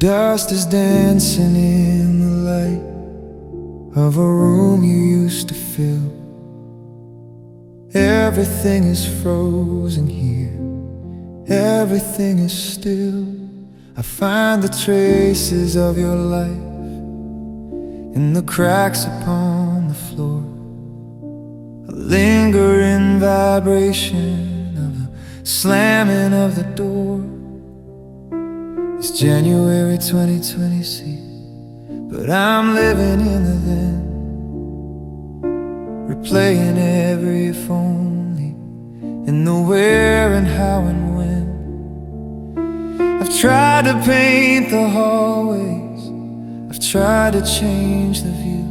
dust is dancing in the light of a room you used to fill. Everything is frozen here, everything is still. I find the traces of your life in the cracks upon the floor, a lingering vibration of the slamming of the door. It's January 2026, but I'm living in the then, replaying every if only, in the where and how and when. I've tried to paint the hallways, I've tried to change the view,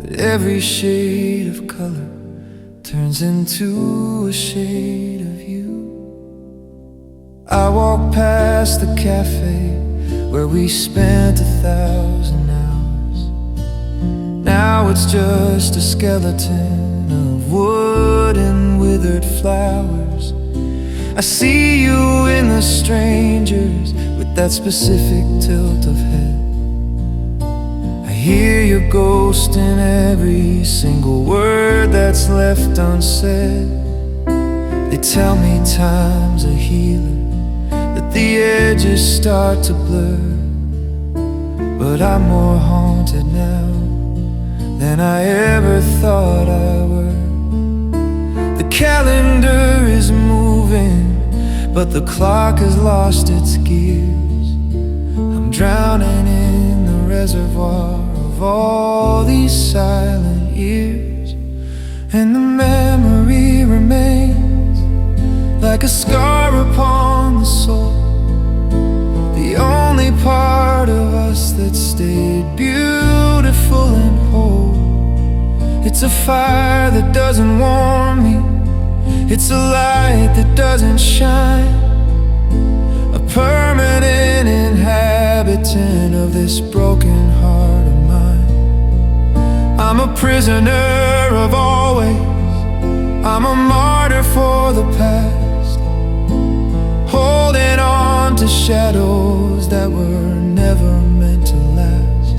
but every shade of color turns into a shade of you. I walk past the cafe where we spent 1,000 hours. Now it's just a skeleton of wood and withered flowers. I see you in the strangers with that specific tilt of head. I hear your ghost in every single word that's left unsaid. They tell me time's a healer, that the edges start to blur, but I'm more haunted now than I ever thought I were. The calendar is moving, but the clock has lost its gears. I'm drowning in the reservoir of all these silent years, and the memory remains like a scar upon the soul, the only part of us that stayed beautiful and whole. It's a fire that doesn't warm me, it's a light that doesn't shine, a permanent inhabitant of this broken heart of mine. I'm a prisoner of always, I'm a martyr for the past, holding on to shadows that were never meant to last.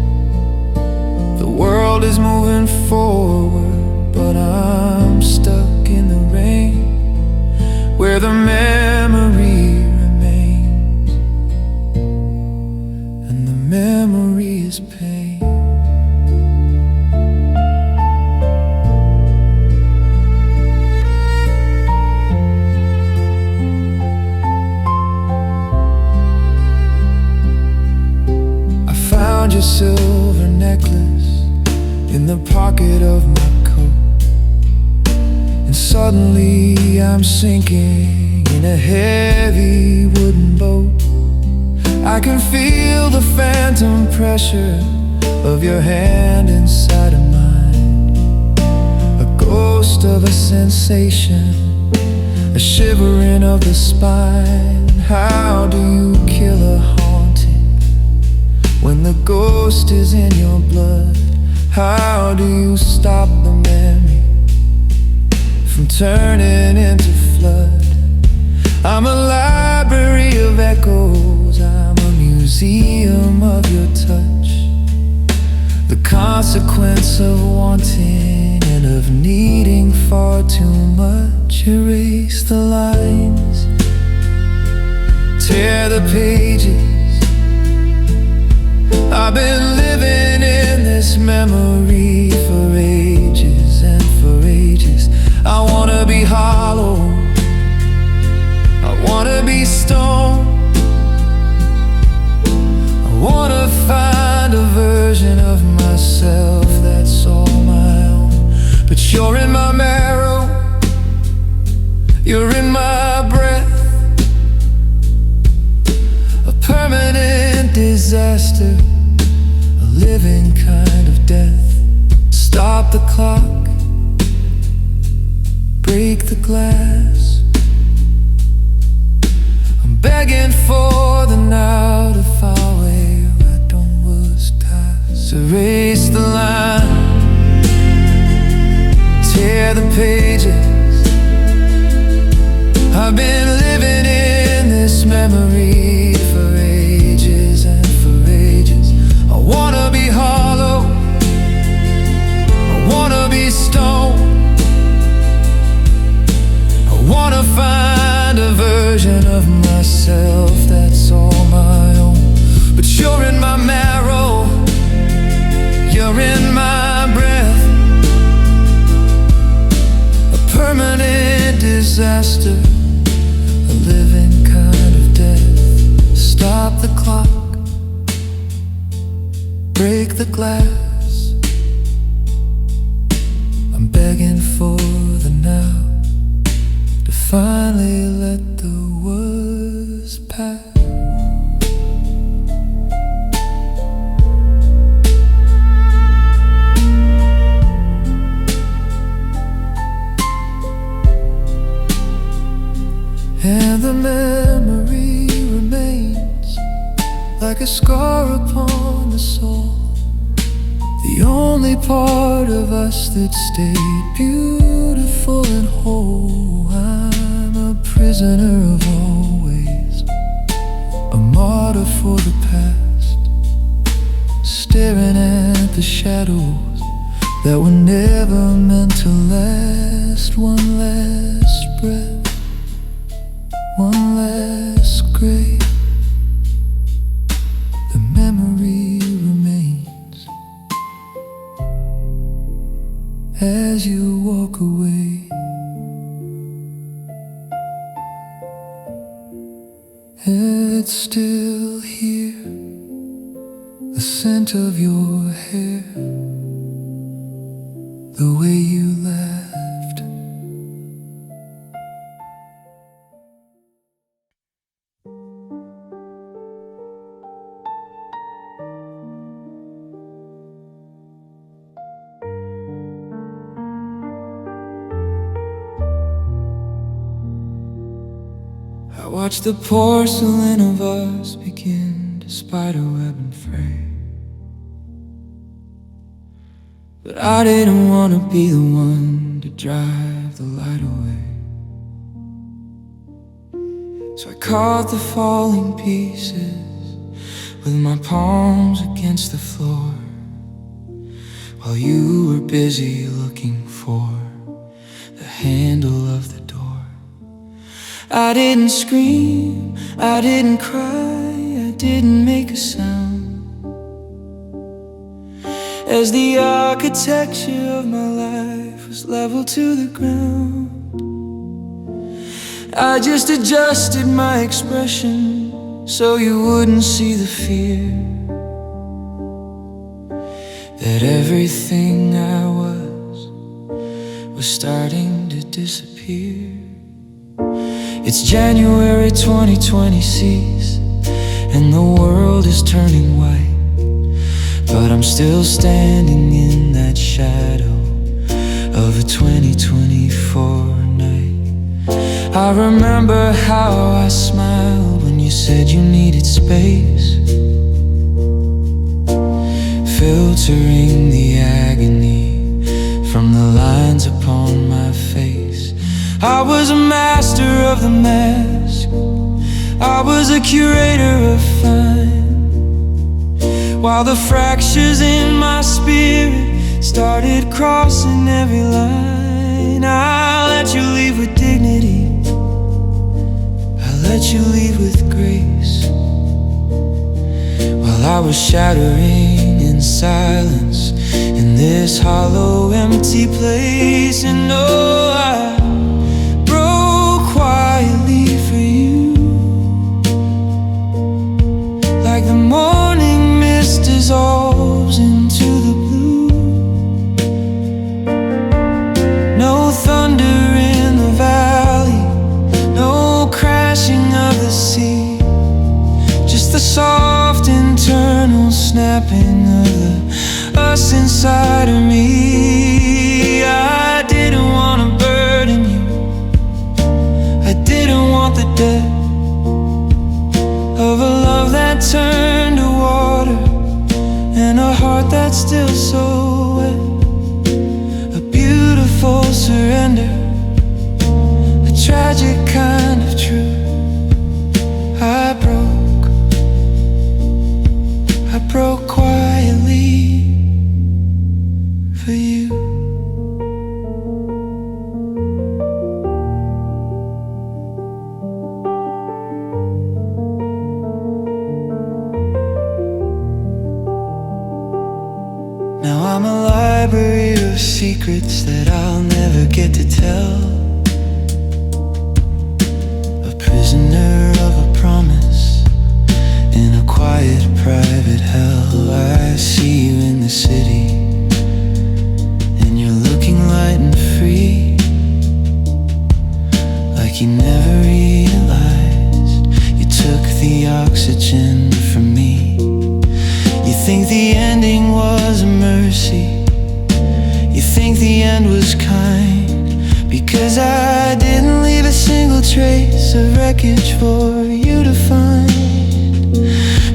The world is moving forward, but I'm stuck in the rain, where the memory remains, and the memory is pain. I found your silver necklace in the pocket of my coat, and suddenly I'm sinking in a heavy wooden boat. I can feel the phantom pressure of your hand inside of mine, a ghost of a sensation, a shivering of the spine. How do you kill a haunting when the ghost is in your blood? How do you stop the memory from turning into flood? I'm a library of echoes, I'm a museum of your touch, the consequence of wanting and of needing far too much. Erase the lines, tear the pages. I've been living in this memory for ages and for ages. I wanna be hollow, I wanna be stone, I wanna find a version of myself that's all my own. But you're in my marrow, you're in my breath, a permanent disaster, a living kind of death. Stop the clock, break the glass, I'm begging for the now to fall away. I don't was past. Erase the line, tear the pages. I've been living in this memory for ages. disaster, a living kind of death. Stop the clock, break the glass. I'm begging for the now, to finally let the worst pass. And the memory remains like a scar upon the soul, the only part of us that stayed beautiful and whole. I'm a prisoner of always, a martyr for the past, staring at the shadows that were never meant to last. One last breath, one last grave, the memory remains as you walk away. It's still here, the scent of your hair, the way you laughed. I watch the porcelain of us begin to spiderweb and fray, but I didn't want to be the one to drive the light away. So I caught the falling pieces with my palms against the floor, while you were busy looking for the handle of the door. I didn't scream, I didn't cry, I didn't make a sound, as the architecture of my life was leveled to the ground. I just adjusted my expression so you wouldn't see the fear, that everything I was starting to disappear. It's January 2020 seas, and the world is turning white, but I'm still standing in that shadow of a 2024 night. I remember how I smiled when you said you needed space, filtering the agony from the lines upon my face. I was a master of the mask, I was a curator of fine, while the fractures in my spirit started crossing every line. I let you leave with dignity, I let you leave with grace, while I was shattering in silence in this hollow, empty place. And oh, I broke quietly for you, like the morning mist dissolves into the blue. No thunder in the valley, no crashing of the sea, just the soft internal snapping of the us inside of me. I didn't want to burden you, I didn't want the death of a love that turned to water and a heart that's still so wet. A beautiful surrender, a tragic kind of truth. I broke quietly for you. Now I'm a library of secrets that I'll never get to tell, quiet, private hell. I see you in the city, and you're looking light and free, like you never realized you took the oxygen from me. You think the ending was a mercy, you think the end was kind, because I didn't leave a single trace of wreckage for you to find.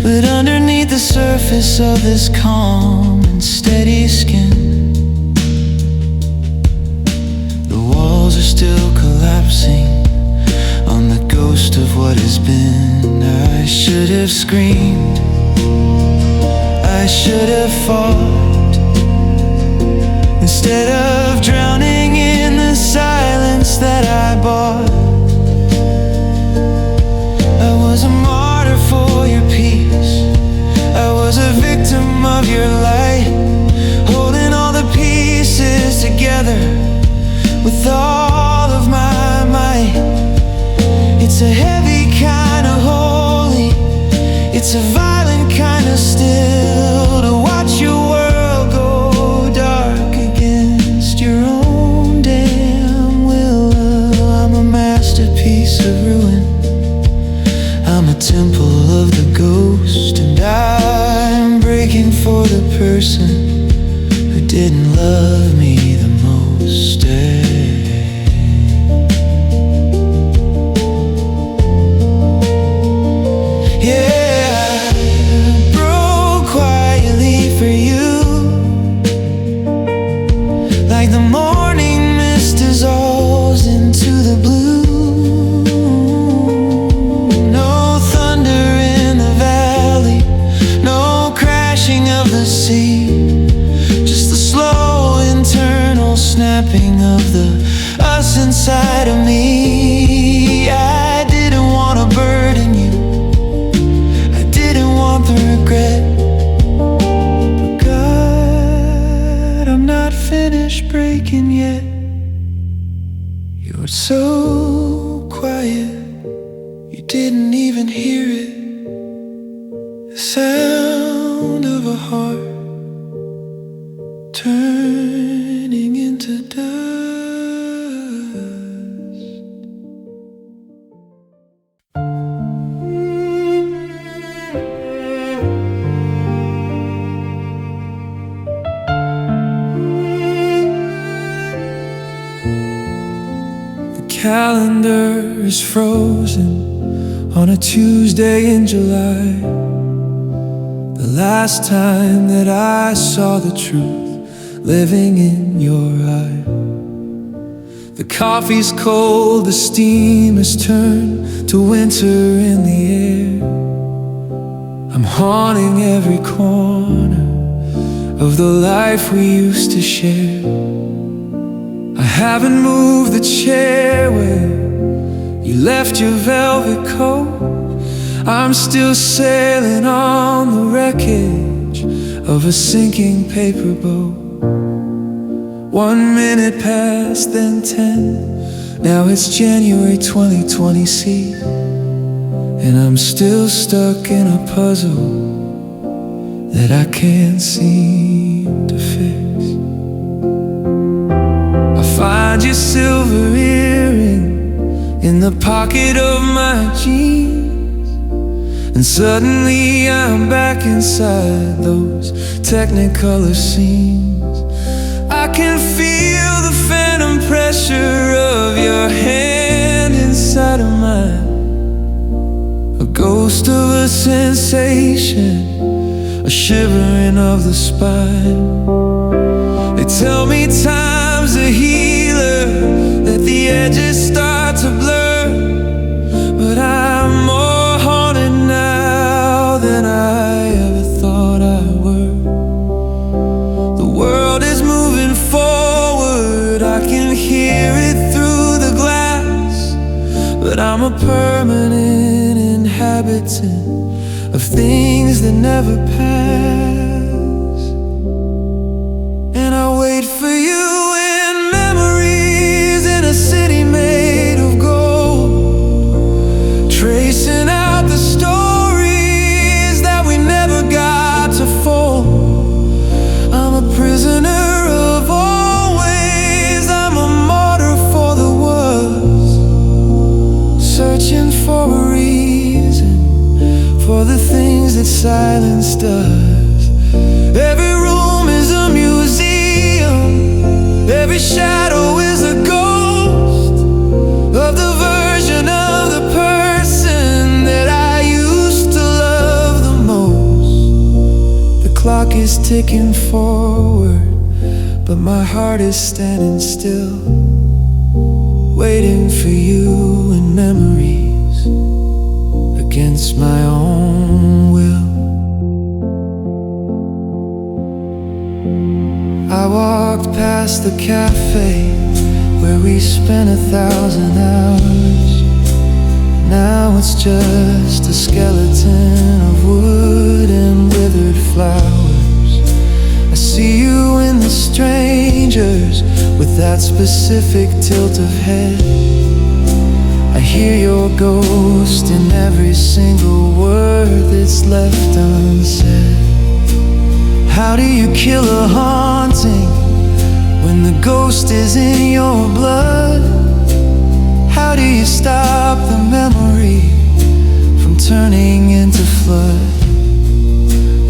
But underneath the surface of this calm and steady skin, the walls are still collapsing on the ghost of what has been. I should have screamed, I should have fought, instead of drowning in the silence that I bought. I was a martyr for your peace, I was a victim of your light, holding all the pieces together with all of my might. It's a heavy kind of holy, it's a violent kind of still, to watch your world go dark against your own damn will. I'm a masterpiece of ruin, I'm a temple of the ghost, and I'm breaking for the person who didn't love me the most. Yeah, I broke quietly for you, like the morning mist dissolves into the blue. No thunder in the valley, no crashing of the sea, just the slow internal snapping of the us inside of me. I didn't want to burden you, I didn't want the regret, but God, I'm not finished breaking yet. You're so quiet, you didn't even hear it, the sound of a heart turning into dust. The calendar is frozen on a Tuesday in July, the last time that I saw the truth living in your eye. The coffee's cold, the steam has turned to winter in the air. I'm haunting every corner of the life we used to share. I haven't moved the chair where you left your velvet coat. I'm still sailing on the wreckage of a sinking paper boat. 1 minute past, then 10. Now it's January 2020, see, and I'm still stuck in a puzzle that I can't seem to fix. I find your silver earring in the pocket of my jeans, and suddenly I'm back inside those Technicolor scenes. I can feel the phantom pressure of your hand inside of mine, a ghost of a sensation, a shivering of the spine. They tell me time's a healer, that the edges start to blur, but I'm more haunted now than I ever thought I were. The world is moving forward, I can hear it through the glass, but I'm a permanent inhabitant of things that never pass. And I wait for you in memories in a city made of gold, tracing out the stories that we silence does. Every room is a museum, every shadow is a ghost of the version of the person that I used to love the most. The clock is ticking forward, but my heart is standing still, waiting for you in memories against my own will. I walked past the cafe where we spent 1,000 hours. Now it's just a skeleton of wood and withered flowers. I see you in the strangers with that specific tilt of head. I hear your ghost in every single word that's left unsaid. How do you kill a haunting when the ghost is in your blood? How do you stop the memory from turning into flood?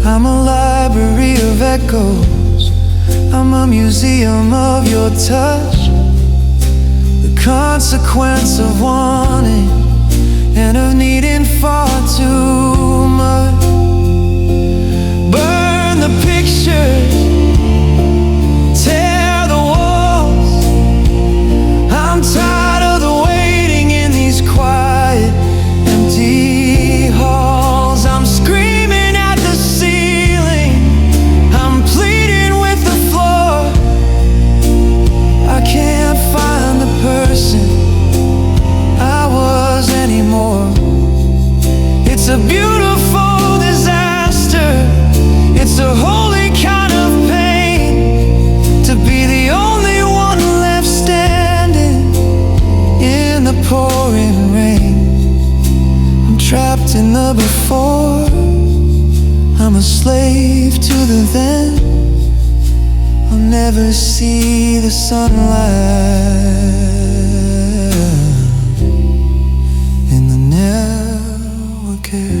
I'm a library of echoes, I'm a museum of your touch, the consequence of wanting and of needing far too much. Burn the pictures, tear the walls. I'm tired of the waiting in these quiet, empty halls. I'm screaming at the ceiling, I'm pleading with the floor. I can't find the person I was anymore. It's a beautiful disaster, it's a holy kind of pain to be the only one left standing in the pouring rain. I'm trapped in the before, I'm a slave to the then. I'll never see the sunlight in the now again.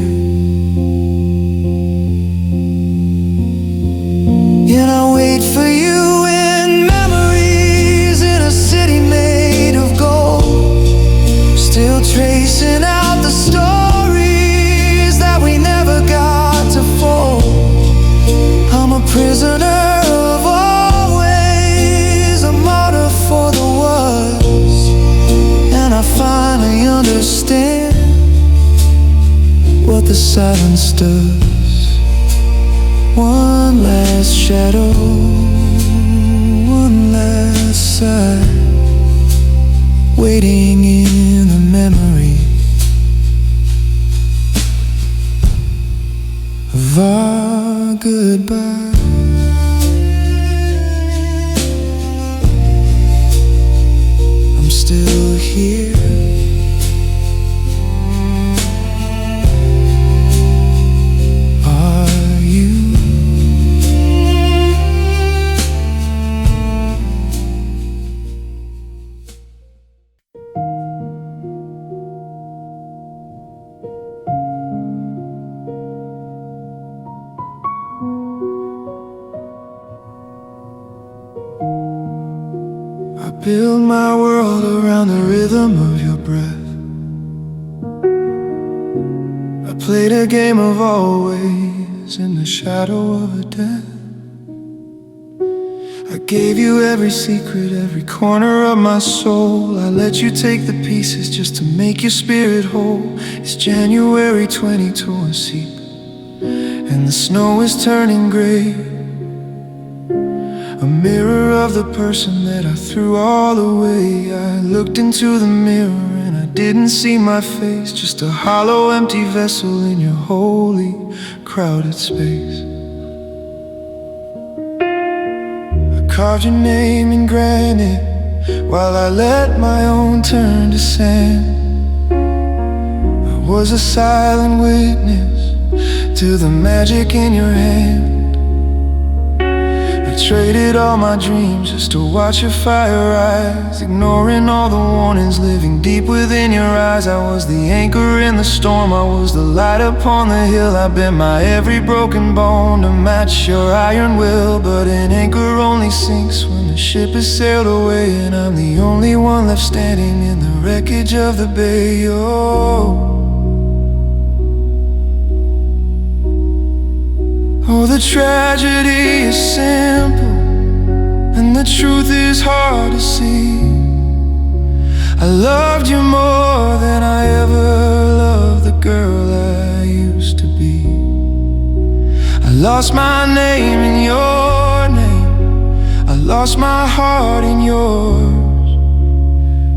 And I wait for you in memories in a city made of gold, still tracing out the stories that we never got to fold. I'm a prisoner of always, a martyr for the was, and I finally understand what the silence does. One last shadow, one last sigh, waiting in the memory of our goodbye. I'm still here. I build my world around the rhythm of your breath. I played a game of always in the shadow of a death. I gave you every secret, every corner of my soul. I let you take the pieces just to make your spirit whole. It's January 22 and seep, and the snow is turning gray. A mirror of the person that I threw all away. I looked into the mirror and I didn't see my face, just a hollow, empty vessel in your holy, crowded space. I carved your name in granite while I let my own turn to sand. I was a silent witness to the magic in your hand. traded all my dreams just to watch a fire rise, ignoring all the warnings, living deep within your eyes. I was the anchor in the storm, I was the light upon the hill. I bent my every broken bone to match your iron will. But an anchor only sinks when the ship has sailed away, and I'm the only one left standing in the wreckage of the bay. Oh, the tragedy is simple, and the truth is hard to see. I loved you more than I ever loved the girl I used to be. I lost my name in your name, I lost my heart in yours.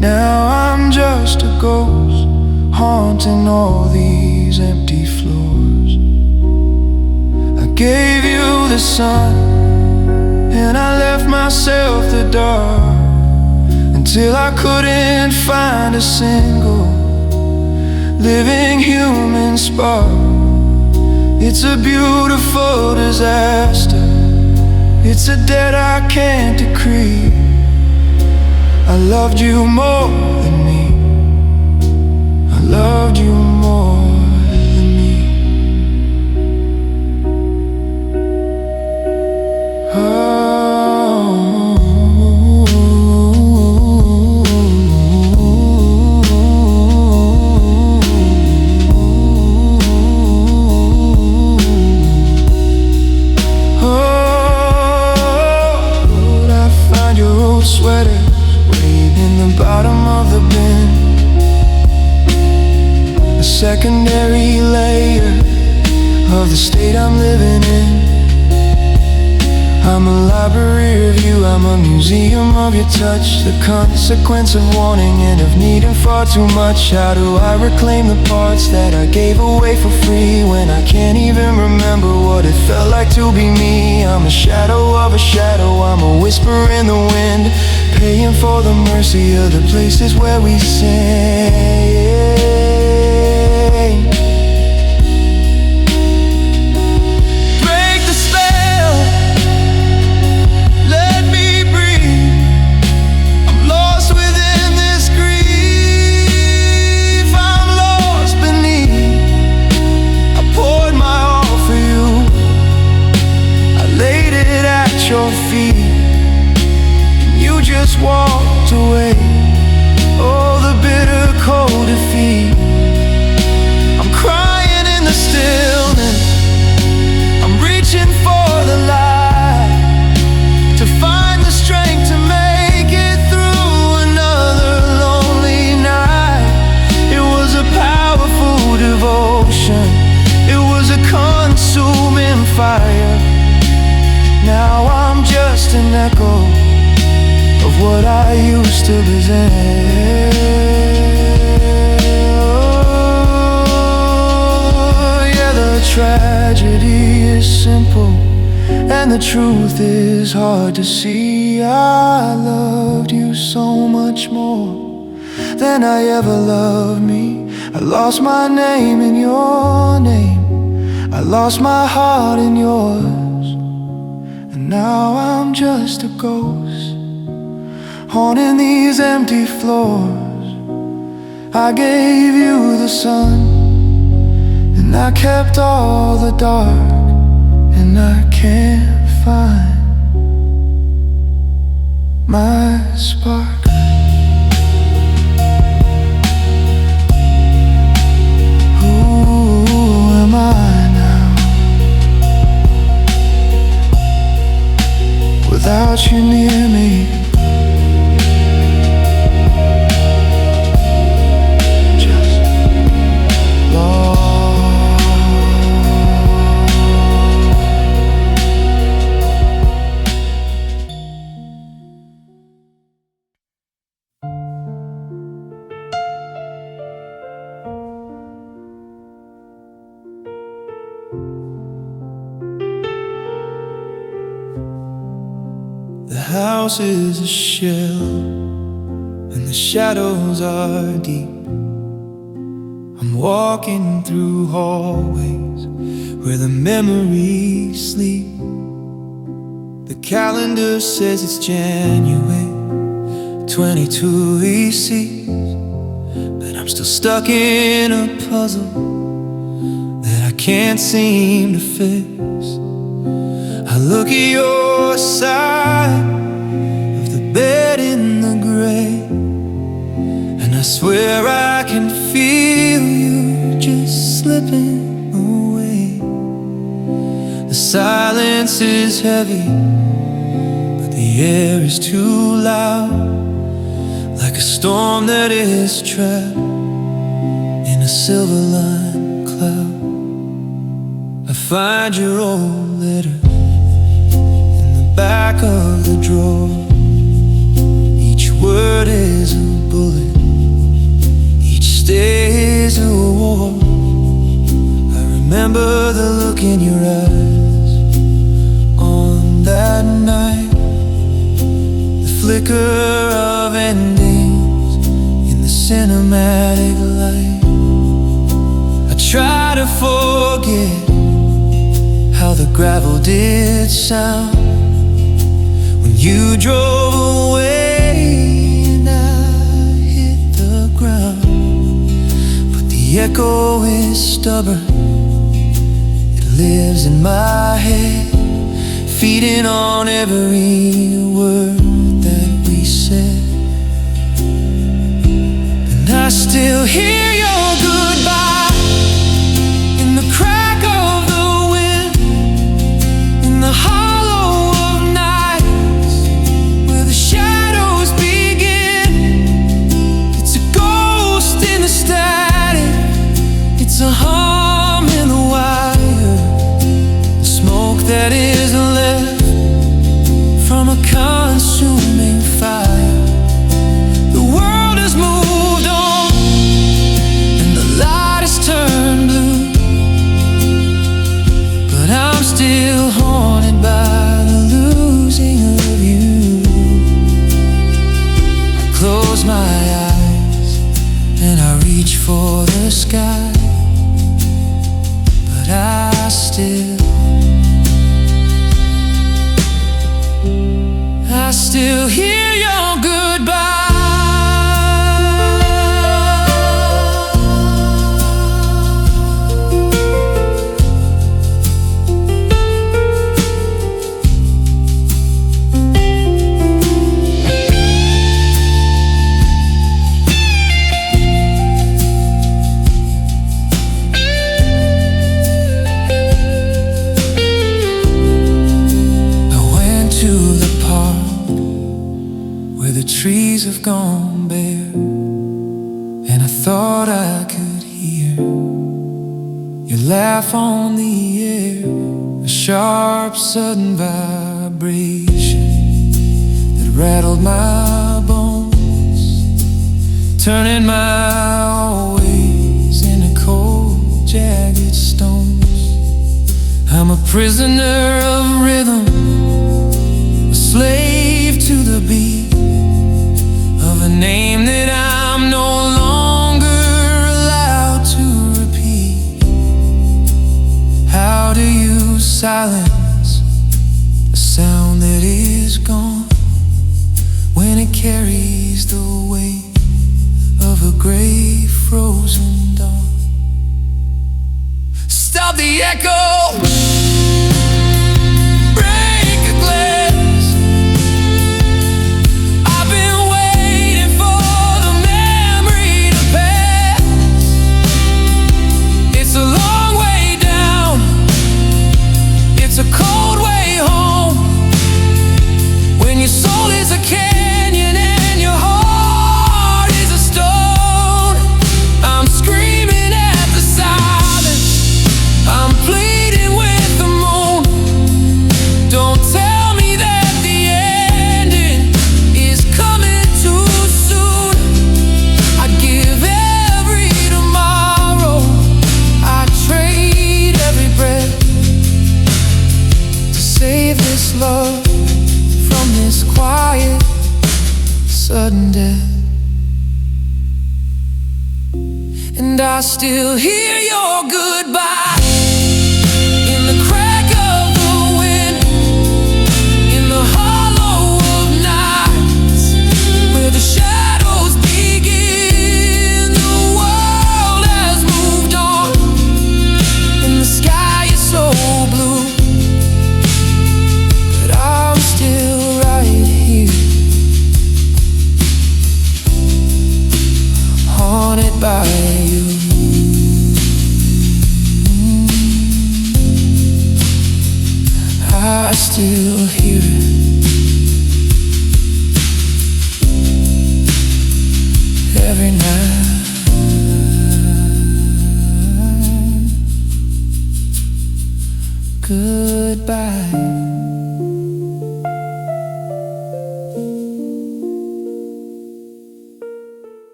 Now I'm just a ghost haunting all these empty floors. I gave you the sun, and I left myself the dark, until I couldn't find a single living human spark. It's a beautiful disaster, it's a debt I can't decree. I loved you more than me, I loved you more than me. Secondary layer of the state I'm living in. I'm a library of you, I'm a museum of your touch, the consequence of wanting and of needing far too much. How do I reclaim the parts that I gave away for free, when I can't even remember what it felt like to be me? I'm a shadow of a shadow, I'm a whisper in the wind, paying for the mercy of the places where we sin. Your feet, and you just walked away. Oh, the bitter cold defeat. I'm crying in the stillness, I'm reaching for the light, to find the strength to make it through another lonely night. It was a powerful devotion, it was a consuming fire. Now I'm just an echo of what I used to possess. Oh, yeah, the tragedy is simple, and the truth is hard to see. I loved you so much more than I ever loved me. I lost my name in your name, I lost my heart in yours. Now I'm just a ghost haunting these empty floors. I gave you the sun, and I kept all the dark, and I can't find my spark. Who am I without you near me? Just lost. The house is a shell, and the shadows are deep. I'm walking through hallways where the memories sleep. The calendar says it's January 22 he sees, but I'm still stuck in a puzzle that I can't seem to fix. I look at your side of the bed in the gray, and I swear I can feel you just slipping away. The silence is heavy, but the air is too loud, like a storm that is trapped in a silver line cloud. I find your old letter in the back of the drawer. Each word is a bullet, each stay is a war. I remember the look in your eyes on that night, the flicker of endings in the cinematic light. I try to forget how the gravel did sound when you drove away and I hit the ground. But the echo is stubborn, it lives in my head, feeding on every word that we said. And I still hear your goodbye in the crack of the wind, in the hollow of nights where the shadows begin. It's a ghost in the static, it's a hum in the wire, the smoke that is left from a consuming fire. The world has moved on and the light has turned blue, but I'm still haunted by the losing of you. I close my eyes and I reach for the sky, but I still hear your goodbye. Trees have gone bare, and I thought I could hear your laugh on the air, a sharp sudden vibration that rattled my bones, turning my always into cold, jagged stones. I'm a prisoner of rhythm, a slave to the beat of a name that I'm no longer allowed to repeat. How do you silence a sound that is gone when it carries the weight of a gray frozen dawn? Stop the echo, break a glass. I've been waiting for the memory to pass. It's a long way down, it's a cold way home, when your soul is a canyon and your heart is a stone. I'm screaming at the silence, I'm pleading with the moon. Don't tell me that the ending is coming too soon. I'd give every tomorrow, I'd trade every breath to save this love from this quiet, sudden death. And I still hear your goodbye in the crack of the wind, in the still hear it every night. Goodbye.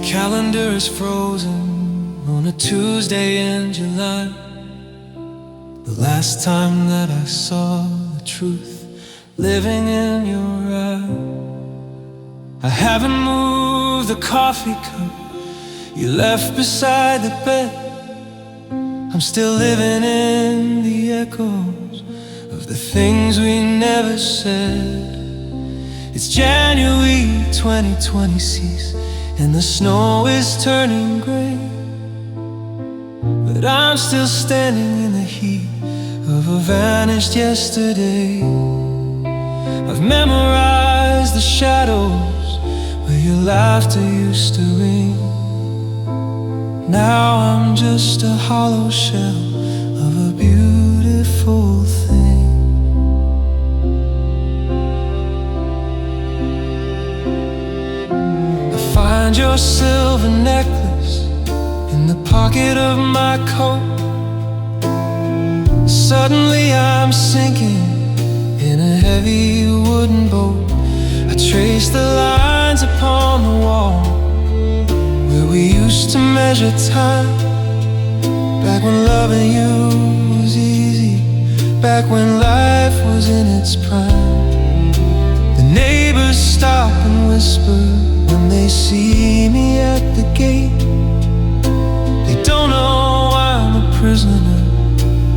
Calendar is frozen on a Tuesday in July. The last time that I saw the truth living in your eye. I haven't moved the coffee cup you left beside the bed. I'm still living in the echoes of the things we never said. It's January 2020 and the snow is turning gray, but I'm still standing in the heat of a vanished yesterday. I've memorized the shadows where your laughter used to ring. Now I'm just a hollow shell of a beautiful thing. Find your silver necklace in the pocket of my coat. Suddenly I'm sinking in a heavy wooden boat. I trace the lines upon the wall where we used to measure time. Back when loving you was easy, back when life was in its prime. The neighbors stop and whisper when they see me at the gate. They don't know I'm a prisoner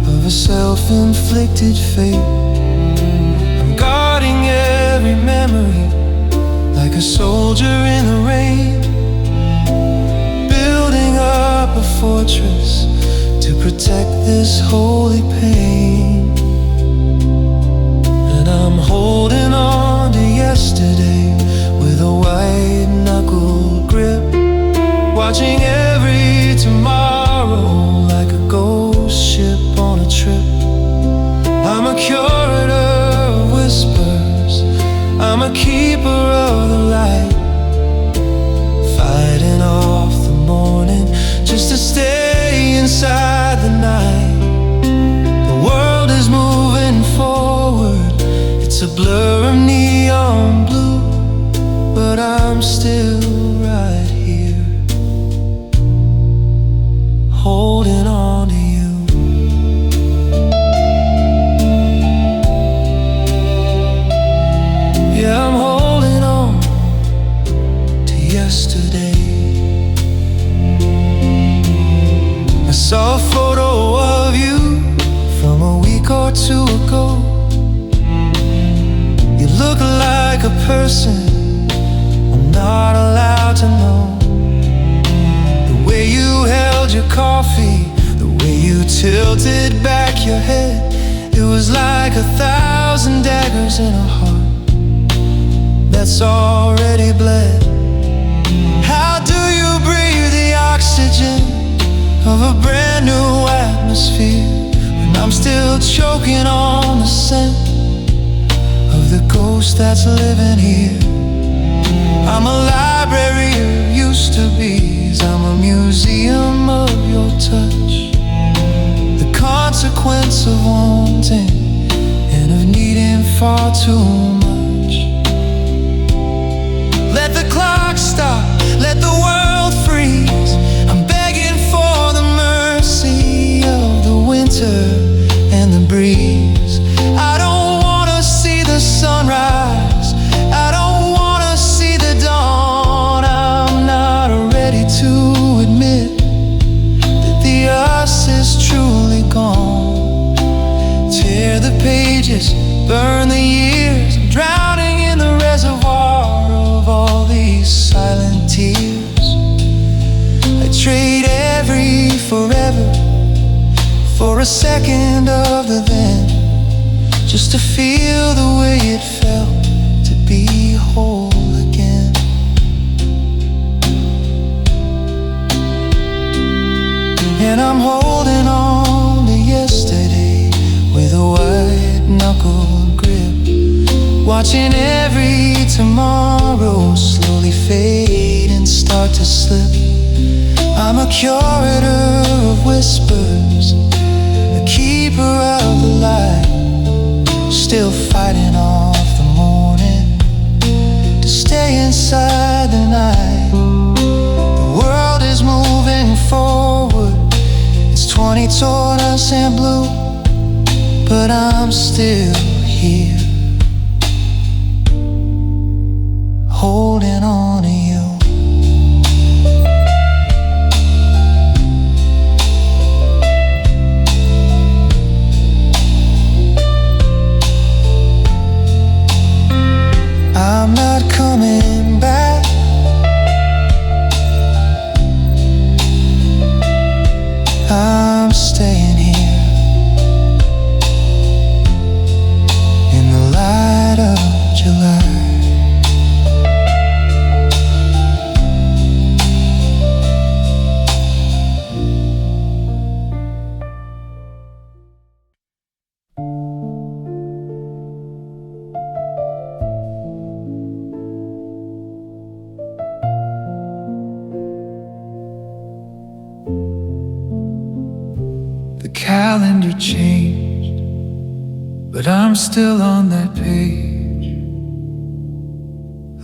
of a self-inflicted fate. I'm guarding every memory like a soldier in the rain, building up a fortress to protect this holy pain. And I'm holding on to yesterday with a white-knuckled grip, watching every tomorrow like a ghost ship on a trip. I'm a curator of whispers, I'm a keeper of the light, fighting off the morning just to stay inside the night. The world is moving forward, it's a blur of neon blue, but I'm still right here, holding on to you. Yeah, I'm holding on to yesterday. I saw a photo of you from a week or two ago. You look like a person not allowed to know. The way you held your coffee, the way you tilted back your head, it was like 1,000 daggers in a heart that's already bled. How do you breathe the oxygen of a brand new atmosphere when I'm still choking on the scent of the ghost that's living here? I'm a library you used to be, I'm a museum of your touch. The consequence of wanting and of needing far too much. Let the clock stop, let the world freeze. I'm begging for the mercy of the winter and the breeze. I don't wanna see the sunrise, I don't wanna see the dawn. I'm not ready to admit that the us is truly gone. Tear the pages, burn the years, I'm drowning in the reservoir of all these silent tears. I trade every forever for a second of the then. just to feel the way it felt to be whole again. And I'm holding on to yesterday with a white-knuckled grip, watching every tomorrow slowly fade and start to slip. I'm a curator of whispers, a keeper of the light, still fighting off the morning to stay inside the night. The world is moving forward, it's 20 torn us and blue, but I'm still here, holding on to you. I'm not coming back. I'm staying here in the light of July. The calendar changed, but I'm still on that page,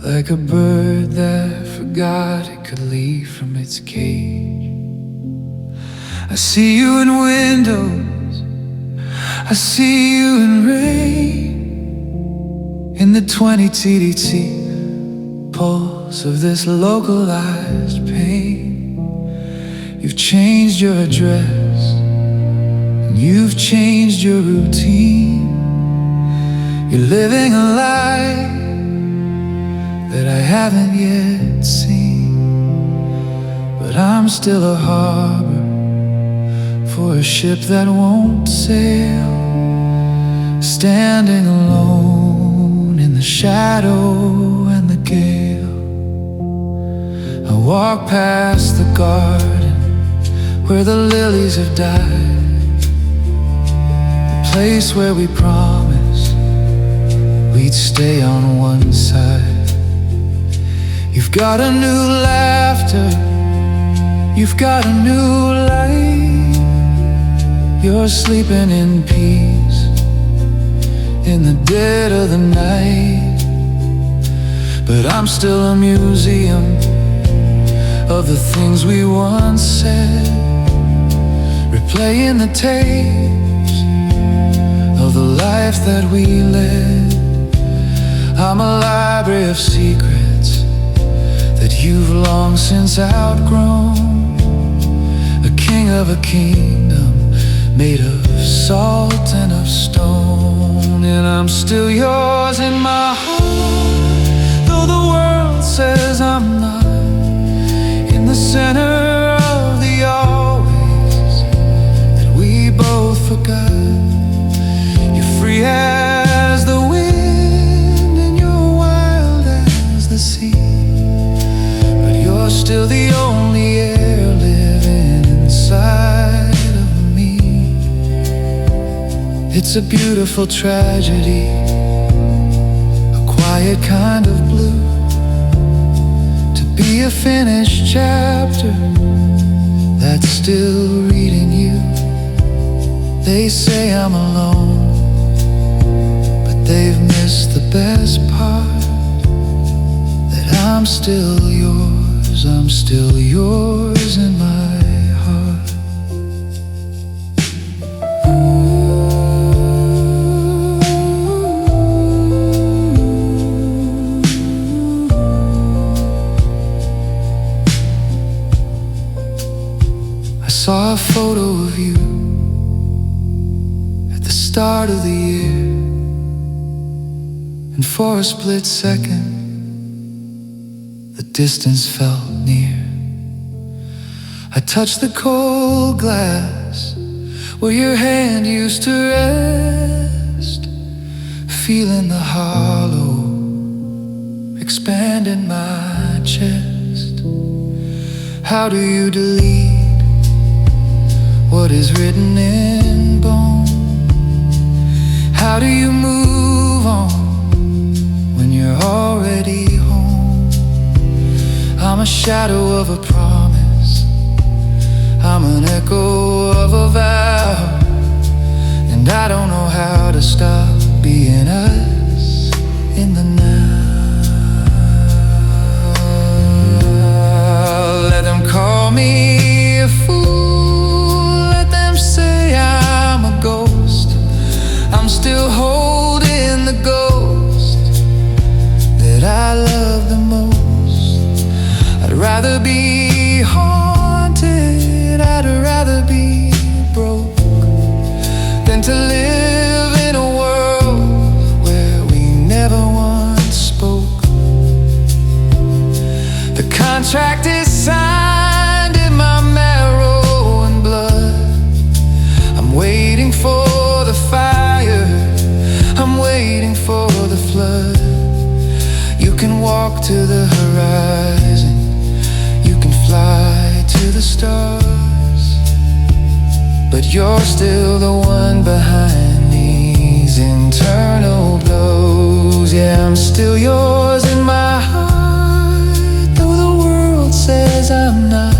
like a bird that forgot it could leave from its cage. I see you in windows, I see you in rain, in the 20 TDT pulse of this localized pain. You've changed your address, you've changed your routine. You're living a life that I haven't yet seen, but I'm still a harbor for a ship that won't sail, standing alone in the shadow and the gale. I walk past the garden where the lilies have died, place where we promised we'd stay on one side. You've got a new laughter, you've got a new light. You're sleeping in peace in the dead of the night, but I'm still a museum of the things we once said, replaying the tapes of the life that we led. I'm a library of secrets that you've long since outgrown, a king of a kingdom made of salt and of stone. And I'm still yours in my heart, though the world says I'm not, in the center of the always that we both forgot. Free as the wind and you're wild as the sea, but you're still the only air living inside of me. It's a beautiful tragedy, a quiet kind of blue, to be a finished chapter that's still reading you. They say I'm alone, they've missed the best part, that I'm still yours, I'm still yours in my heart. I saw a photo of you at the start of the year, and for a split second, the distance felt near. I touched the cold glass where your hand used to rest, feeling the hollow expand in my chest. How do you delete what is written in bone? How do you move on when you're already home? I'm a shadow of a promise, I'm an echo of a vow, and I don't know how to stop being us in the now. Let them call me a fool, let them say I'm a ghost. I'm still holding the ghost that I love the most. I'd rather be haunted, I'd rather be broke than to live in a world where we never once spoke. The contract is signed in my marrow and blood. I'm waiting for the fire, I'm waiting for the flood. You can walk to the horizon, you can fly to the stars, but you're still the one behind these internal blows. Yeah, I'm still yours in my heart, though the world says I'm not.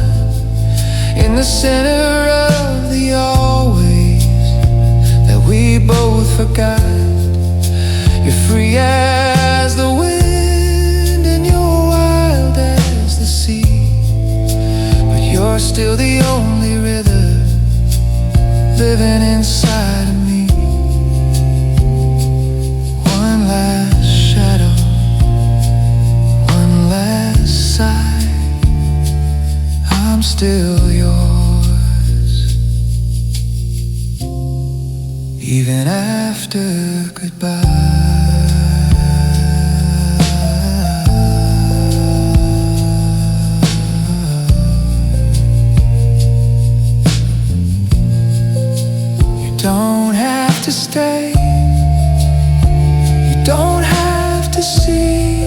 In the center of the always that we both forgot. You're free as the wind and you're wild as the sea, but you're still the only rhythm living inside of me. One last shadow, one last sigh, I'm still yours, even after goodbye. Don't have to stay, you don't have to see,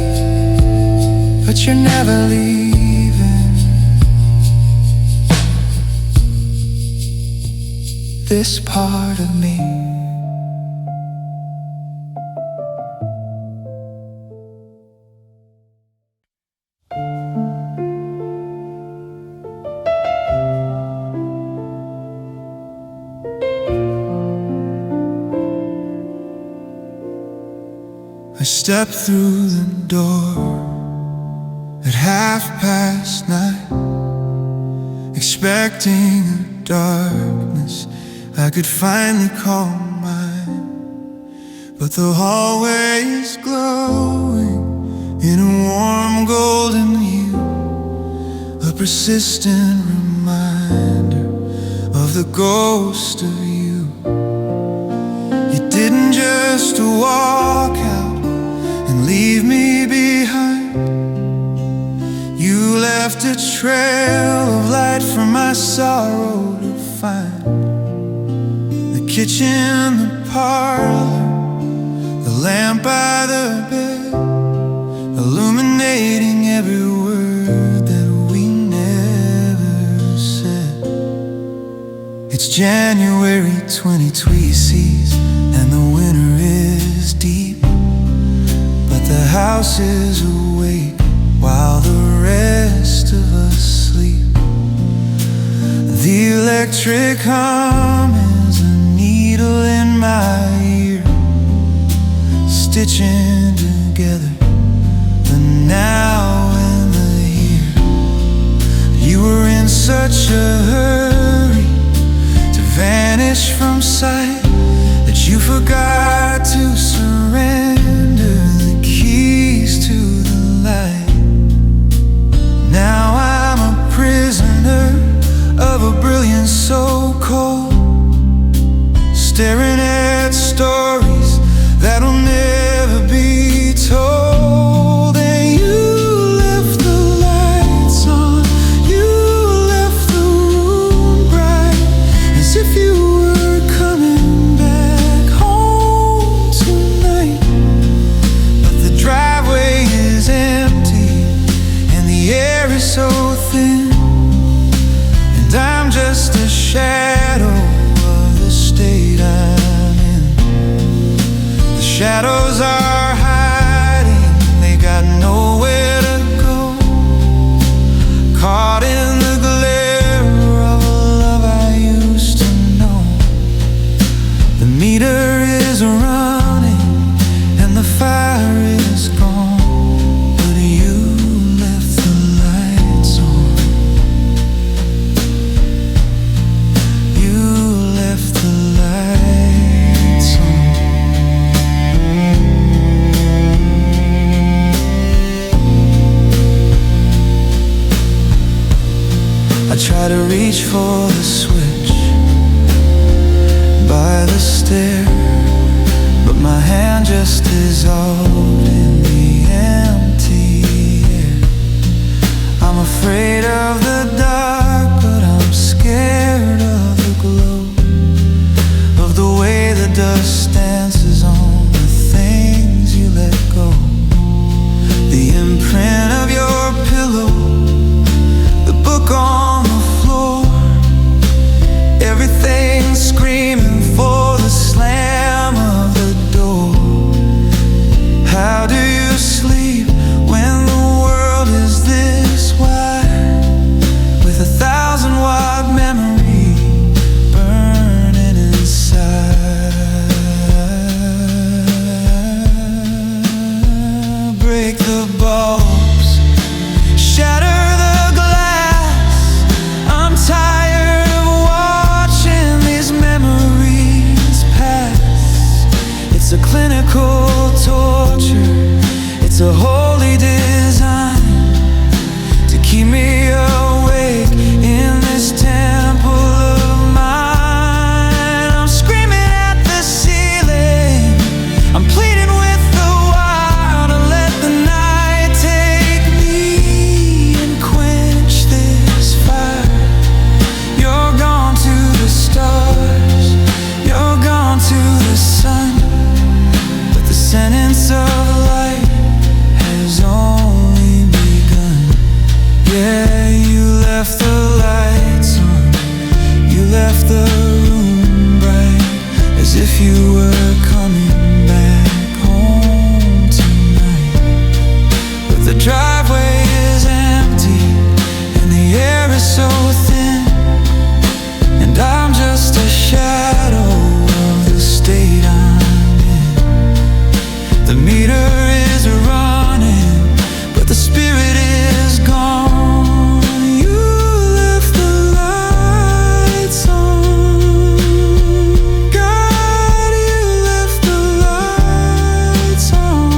but you're never leaving this part of me. I stepped through the door at 9:30, expecting a darkness I could finally call mine. But the hallway is glowing in a warm golden hue, a persistent reminder of the ghost of you. You didn't just walk out and leave me behind. You left a trail of light for my sorrow to find. The kitchen, the parlor, the lamp by the bed, illuminating every word that we never said. It's January 2020, and the winter is deep, the house is awake while the rest of us sleep. The electric hum is a needle in my ear, stitching together the now and the here. You were in such a hurry to vanish from sight that you forgot to surrender the keys to the light. Now I'm a prisoner of a brilliance so cold, staring at stories that'll never be told. And you left the lights on, you left the room bright, as if you were coming back home tonight. shadows are hiding, they got nowhere to go. Caught in the glare of a love I used to know. The meter is running and the fire is gone, but you left the lights on. You left the lights on. I try to reach for the switch by the stair, but my hand just dissolved in the empty air. I'm afraid of the dark, but I'm scared of the glow, of the way the dust dances on the things you let go. The imprint of your pillow, the book on the floor, everything screaming for the slam of the door. How do you sleep when the world is this wide, with 1,000-watt memory burning inside? Break the bulbs, shatter the glass. I'm tired of watching these memories pass. It's a clinical torture, it's a holy design to keep me awake in this temple of mine. I'm screaming at the ceiling, I'm pleading with the wild to let the night take me and quench this fire. You're gone to the stars, you're gone to the sun, but the sentence of light has only begun. Yeah, you left the lights on, you left the room bright, as if you were coming back home tonight. But the driveway is empty and the air is so thin, and I'm just a shadow of the state I'm in. The meter is running, but the spirit is gone. You left the lights on. God, you left the lights on.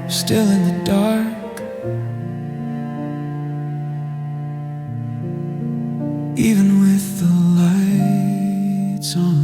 Still in the dark, even with the lights on.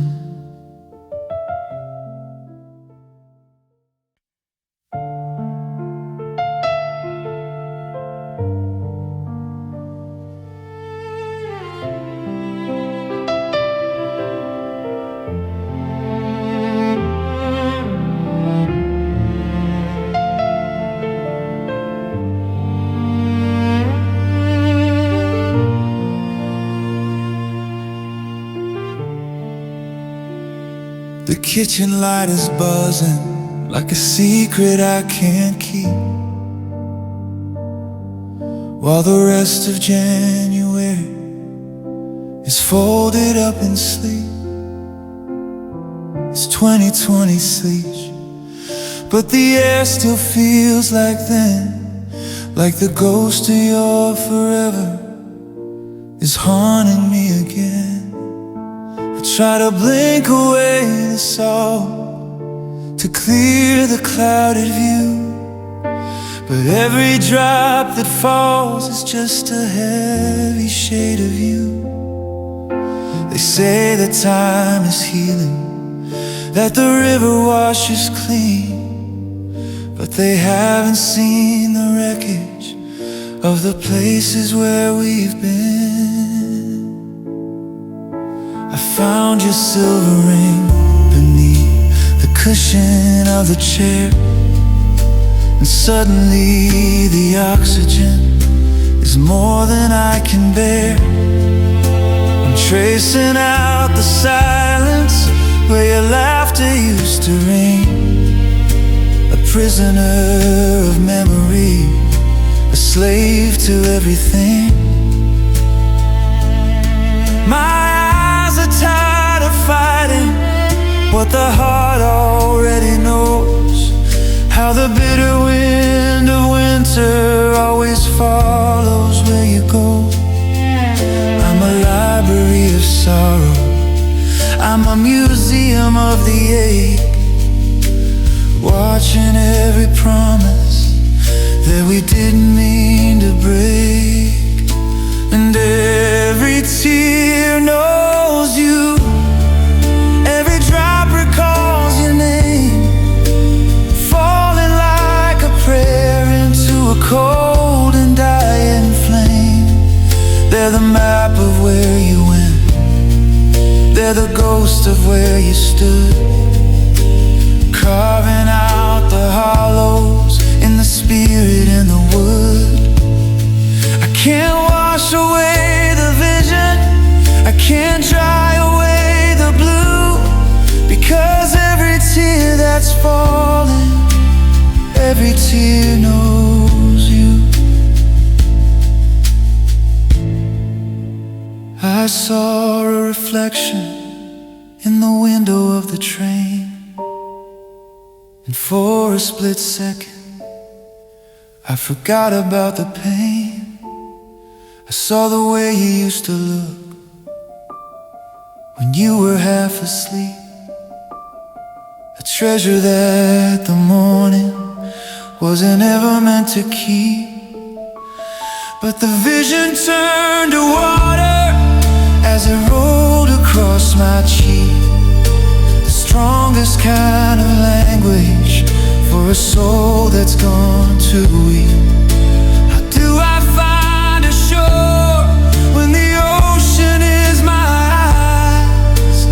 The kitchen light is buzzing like a secret I can't keep, while the rest of January is folded up in sleep. It's 2020 sleeps, but the air still feels like then, like the ghost of your forever is haunting me again. I try to blink away the salt to clear the clouded view, but every drop that falls is just a heavy shade of you. They say that time is healing, that the river washes clean, but they haven't seen the wreckage of the places where we've been. I found your silver ring beneath the cushion of the chair. and suddenly the oxygen is more than I can bear. I'm tracing out the silence where your laughter used to ring, a prisoner of memory, a slave to everything. My eyes are tired of fighting what the heart already knows, how the bitter wind of winter always follows where you go. I'm a library of sorrow, I'm a museum of the ache, watching every promise that we didn't mean to break. And every tear knows you, every drop recalls your name, falling like a prayer into a cold and dying flame. They're the map of where you went, they're the ghost of where you stood, carving out the hollows in the spirit and the wood. I can't wash away the vision, I can't dry away the blue, because every tear that's falling, every tear knows you. I saw a reflection in the window of the train, and for a split second I forgot about the pain. I saw the way you used to look when you were half asleep, a treasure that the morning wasn't ever meant to keep. But the vision turned to water as it rolled across my cheek, the strongest kind of language for a soul that's gone too weak. How do I find a shore when the ocean is my eyes,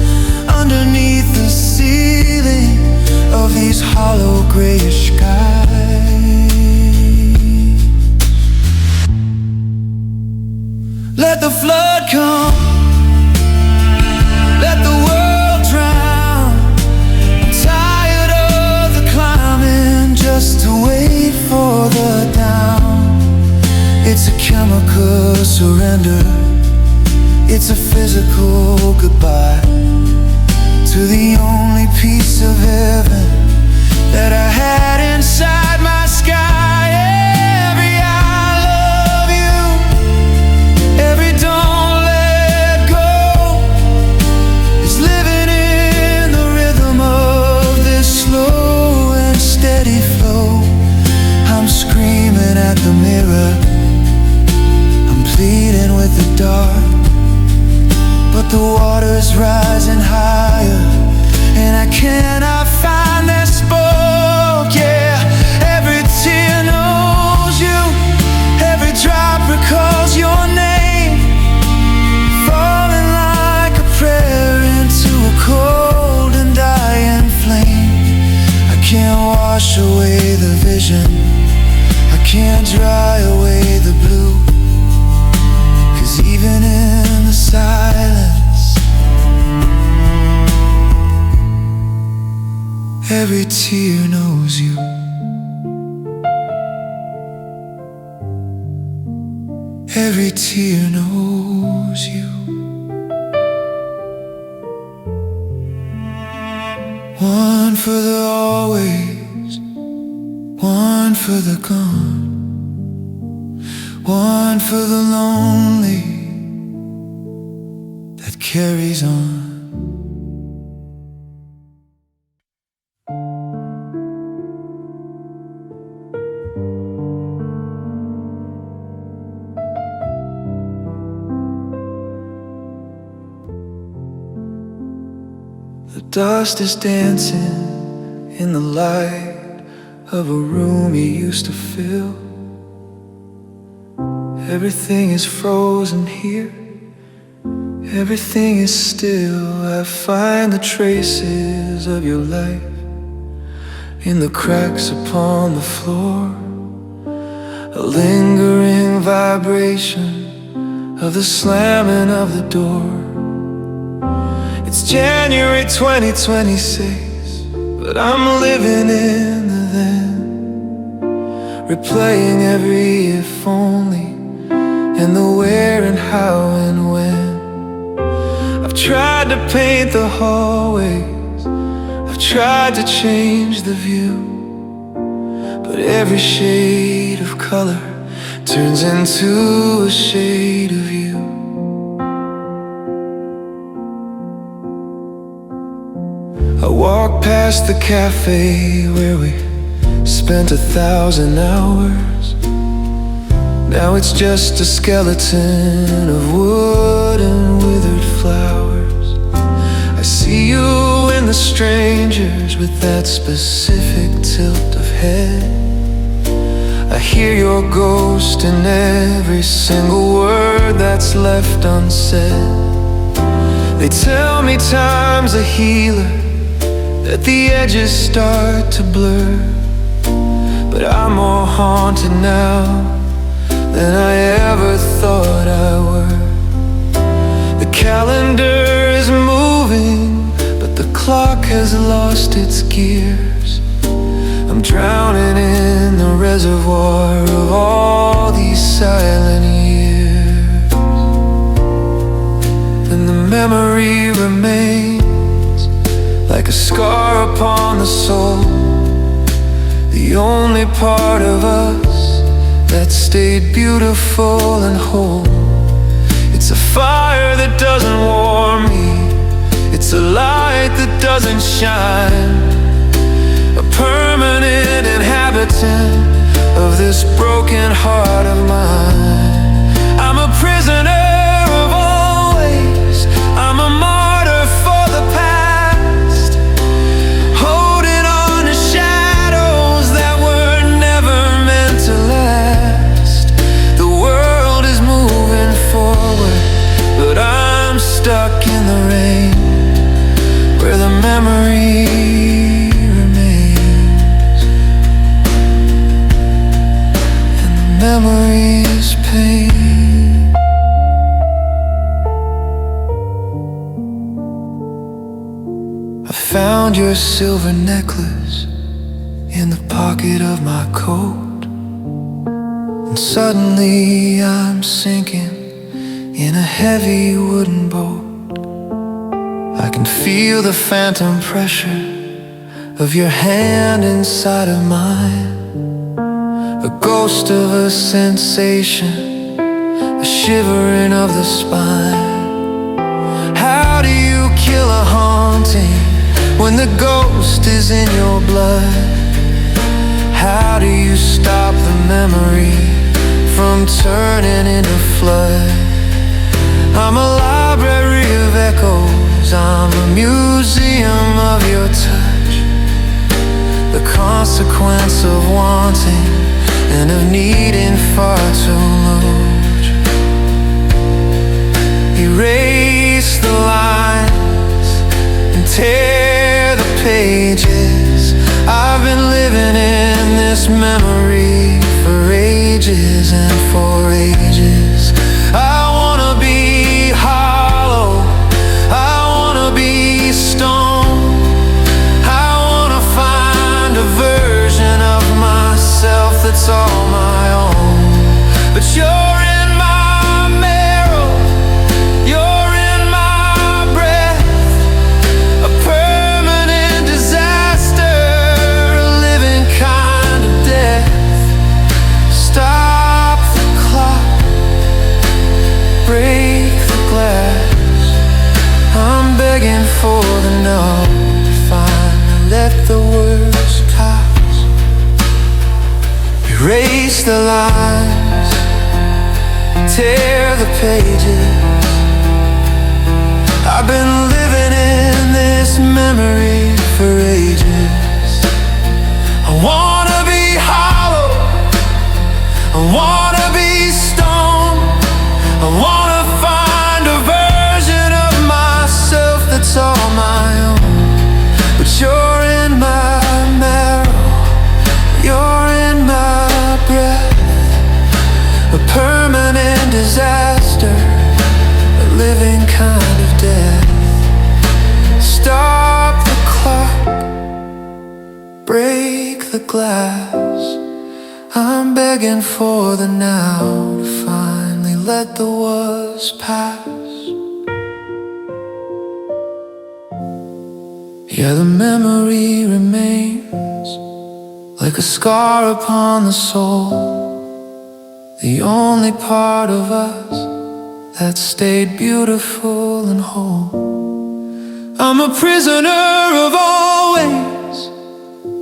underneath the ceiling of these hollow grayish skies? Let the flood come, let the world drown. I'm tired of the climbing just to wait for the down. It's a chemical surrender, it's a physical goodbye to the only piece of heaven that I had inside my sky. Every I love you, every don't let go, is living in the rhythm of this slow and steady flow. I'm screaming at the mirror, I'm pleading with the dark, but the water's rising higher and I cannot find that spark. Yeah, every tear knows you, every drop recalls your name, falling like a prayer into a cold and dying flame. I can't wash away the vision, I can't dry away the blue, 'cause even in the silence, every tear knows you. Every tear knows you. One for the always, one for the gone, one for the lonely that carries on. The dust is dancing in the light of a room you used to fill. Everything is frozen here, everything is still. I find the traces of your life in the cracks upon the floor, a lingering vibration of the slamming of the door. It's January 2026, but I'm living in the then, replaying every if only, and the where and how and when. I've tried to paint the hallways, I've tried to change the view, but every shade of color turns into a shade of you. I walk past the cafe where we spent 1,000 hours. Now it's just a skeleton of wood and withered flowers. I see you in the strangers with that specific tilt of head. I hear your ghost in every single word that's left unsaid. They tell me time's a healer, that the edges start to blur, but I'm more haunted now than I ever thought I were. The calendar is moving, but the clock has lost its gears. I'm drowning in the reservoir of all these silent years, and the memory remains like a scar upon the soul, the only part of us that stayed beautiful and whole. It's a fire that doesn't warm me, it's a light that doesn't shine, a permanent inhabitant of this broken heart of mine. I'm a prisoner of always, I'm a martyr for the past, holding on to shadows that were never meant to last. The world is moving forward, but I'm stuck in the rain, where the memory remains, and the memory is pain. I found your silver necklace in the pocket of my coat, and suddenly I'm sinking in a heavy wooden boat. I can feel the phantom pressure of your hand inside of mine, a ghost of a sensation, a shivering of the spine. How do you kill a haunting when the ghost is in your blood? How do you stop the memory from turning into flood? I'm a library of echoes, I'm a museum of your touch, the consequence of wanting and of needing far too much. Erase the lines and tear the pages. I've been living in this memory for ages and for ages. I wanna be hollow, I wanna be stone, I wanna find a version of myself that's all my own. But you're in my marrow, you're in my breath, a permanent disaster, a living kind of death. Stop the clock, break the glass, I'm begging for the no. Finally let the words pass. Erase the lines, tear the pages. I've been living in this memory for ages. I wanna be hollow, I wanna be stone, I wanna find a version of myself that's all my own. But you're in my marrow, kind of death. Stop the clock, break the glass. I'm begging for the now to finally let the was pass. Yeah, the memory remains like a scar upon the soul, the only part of us that stayed beautiful and whole. I'm a prisoner of always,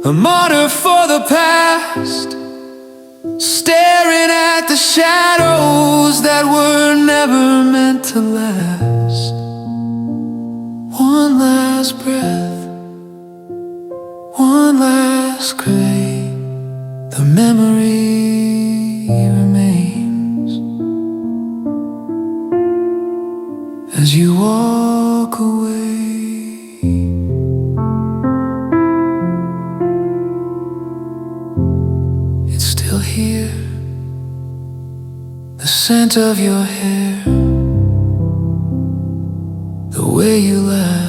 a martyr for the past, staring at the shadows that were never meant to last. One last breath, one last cry, the memory remains as you walk away. It's still here, the scent of your hair, the way you laugh.